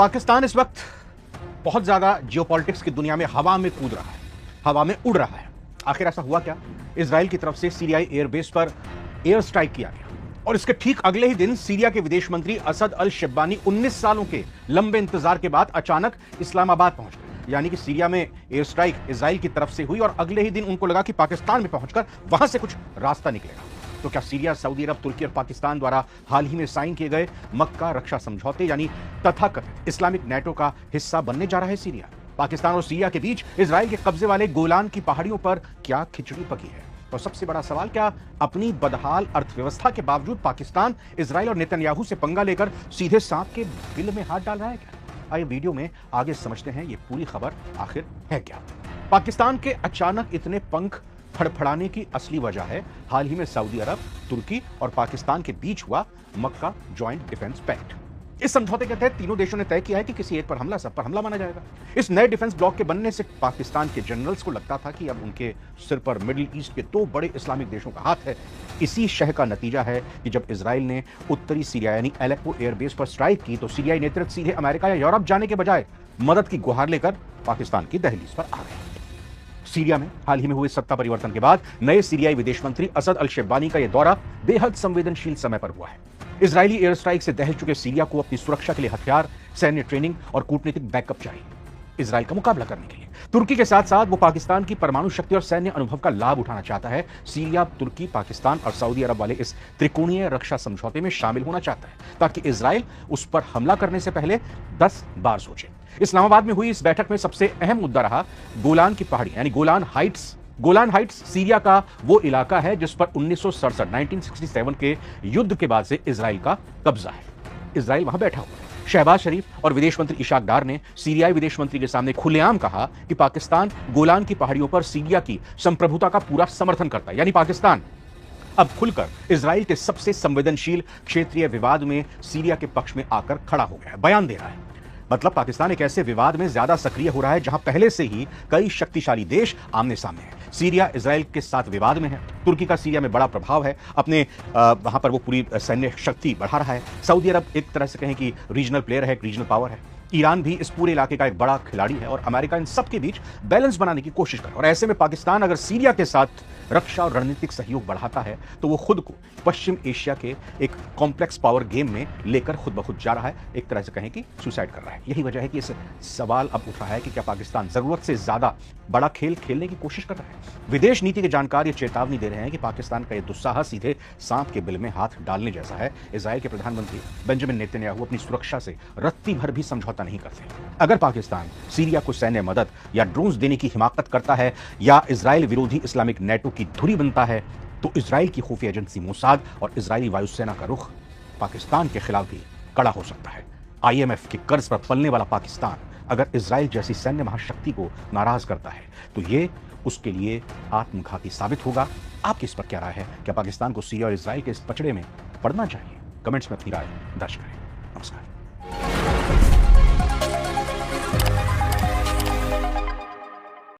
पाकिस्तान इस वक्त बहुत ज्यादा जियोपॉलिटिक्स की दुनिया में हवा में कूद रहा है, हवा में उड़ रहा है। आखिर ऐसा हुआ क्या? इजराइल की तरफ से सीरियाई एयरबेस पर एयर स्ट्राइक किया गया और इसके ठीक अगले ही दिन सीरिया के विदेश मंत्री असद अल शिब्बानी 19 सालों के लंबे इंतजार के बाद अचानक इस्लामाबाद पहुंच गए। यानी कि सीरिया में एयर स्ट्राइक इजराइल की तरफ से हुई और अगले ही दिन उनको लगा कि पाकिस्तान में पहुंचकर वहां से कुछ रास्ता निकलेगा। तो क्या सीरिया, सऊदी अरब, तुर्की और पाकिस्तान द्वारा हाल ही में साइन किए गए मक्का रक्षा समझौते यानी तथाकथित इस्लामिक नेटो का हिस्सा बनने जा रहा है सीरिया? पाकिस्तान और सीरिया के बीच इजराइल के कब्जे वाले गोलान की पहाड़ियों पर क्या खिचड़ी पकी है? और सबसे बड़ा सवाल, क्या अपनी बदहाल अर्थव्यवस्था के बावजूद पाकिस्तान इजराइल और नेतन्याहू से पंगा लेकर सीधे सांप के बिल में हाथ डाल रहा है क्या? आइए वीडियो में आगे समझते हैं ये पूरी खबर आखिर है क्या। पाकिस्तान के अचानक इतने पंख फड़फड़ाने की असली वजह है हाल ही में सऊदी अरब, तुर्की और पाकिस्तान के बीच हुआ मक्का जॉइंट डिफेंस पैक्ट। इस समझौते के तहत तीनों देशों ने तय किया है कि किसी एक पर हमला सब पर हमला माना जाएगा। इस नए डिफेंस ब्लॉक के बनने से पाकिस्तान के जनरल्स को लगता था कि अब उनके सिर पर मिडिल ईस्ट के 2 बड़े इस्लामिक देशों का हाथ है। इसी शह का नतीजा है कि जब इजराइल ने उत्तरी सीरिया यानी एलेप्पो एयरबेस पर स्ट्राइक की तो सीरियाई नेतृत्व सीधे अमेरिका या यूरोप जाने के बजाय मदद की गुहार लेकर पाकिस्तान की दहलीज पर आ गए। सीरिया में हाल ही में हुए सत्ता परिवर्तन के बाद नए सीरियाई विदेश मंत्री असद अल शिब्बानी का यह दौरा बेहद संवेदनशील समय पर हुआ है। इजरायली एयर स्ट्राइक से दहल चुके सीरिया को अपनी सुरक्षा के लिए हथियार, सैन्य ट्रेनिंग और कूटनीतिक बैकअप चाहिए इजराइल का मुकाबला करने के लिए। तुर्की के साथ साथ वो पाकिस्तान की परमाणु शक्ति और सैन्य अनुभव का लाभ उठाना चाहता है। सीरिया, तुर्की, पाकिस्तान और सऊदी अरब वाले इस त्रिकोणीय रक्षा समझौते में शामिल होना चाहता है ताकि इजराइल उस पर हमला करने से पहले 10 बार सोचे। इस्लामाबाद में हुई इस बैठक में सबसे अहम मुद्दा रहा गोलान की पहाड़ी यानी Golan Heights. Golan Heights Syria का वो इलाका है जिस पर 1967 के युद्ध के बाद से इजराइल का कब्जा है। इजराइल वहां बैठा हुआ है। शहबाज शरीफ और विदेश मंत्री इशाक डार ने सीरियाई विदेश मंत्री के सामने खुलेआम कहा कि पाकिस्तान गोलान की पहाड़ियों पर सीरिया की संप्रभुता का पूरा समर्थन करता है। यानी पाकिस्तान अब खुलकर इजराइल के सबसे संवेदनशील क्षेत्रीय विवाद में सीरिया के पक्ष में आकर खड़ा हो गया है, बयान दे रहा है। मतलब पाकिस्तान एक ऐसे विवाद में ज्यादा सक्रिय हो रहा है जहां पहले से ही कई शक्तिशाली देश आमने सामने हैं। सीरिया इजराइल के साथ विवाद में है। तुर्की का सीरिया में बड़ा प्रभाव है, अपने वहां पर वो पूरी सैन्य शक्ति बढ़ा रहा है। सऊदी अरब एक तरह से कहें कि रीजनल प्लेयर है, एक रीजनल पावर है। ईरान भी इस पूरे इलाके का एक बड़ा खिलाड़ी है और अमेरिका इन सब के बीच बैलेंस बनाने की कोशिश कर। और ऐसे में पाकिस्तान अगर सीरिया के साथ रक्षा और रणनीतिक सहयोग बढ़ाता है तो वो खुद को पश्चिम एशिया के एक कॉम्प्लेक्स पावर गेम में लेकर खुद ब खुद जा रहा है, एक तरह से कहें कि सुसाइड कर रहा है। यही वजह है कि इस सवाल अब उठ रहा है कि क्या पाकिस्तान जरूरत से ज्यादा बड़ा खेल खेलने की कोशिश कर रहा है? विदेश नीति के जानकार ये चेतावनी दे रहे हैं कि पाकिस्तान का यह दुस्साहस सीधे सांप के बिल में हाथ डालने जैसा है। इजराइल के प्रधानमंत्री बेंजामिन नेतन्याहू अपनी सुरक्षा से रत्ती भर भी समझौता नहीं करते। अगर पाकिस्तान सीरिया को सैन्य मदद या ड्रोन्स देने की हिमाकत करता है या इजराइल विरोधी इस्लामिक नेटो की धुरी बनता है तो इजराइल की खुफिया एजेंसी मोसाद और इजरायली वायुसेना का रुख पाकिस्तान के खिलाफ भी कड़ा हो सकता है। IMF के कर्ज पर पलने वाला पाकिस्तान अगर इजराइल जैसी सैन्य महाशक्ति को नाराज करता है तो ये उसके लिए आत्मघाती साबित होगा। आपकी इस पर क्या राय है? क्या पाकिस्तान को सीरिया और इजराइल के इस पचड़े में पड़ना चाहिए? कमेंट्स में अपनी राय दर्ज करें। नमस्कार।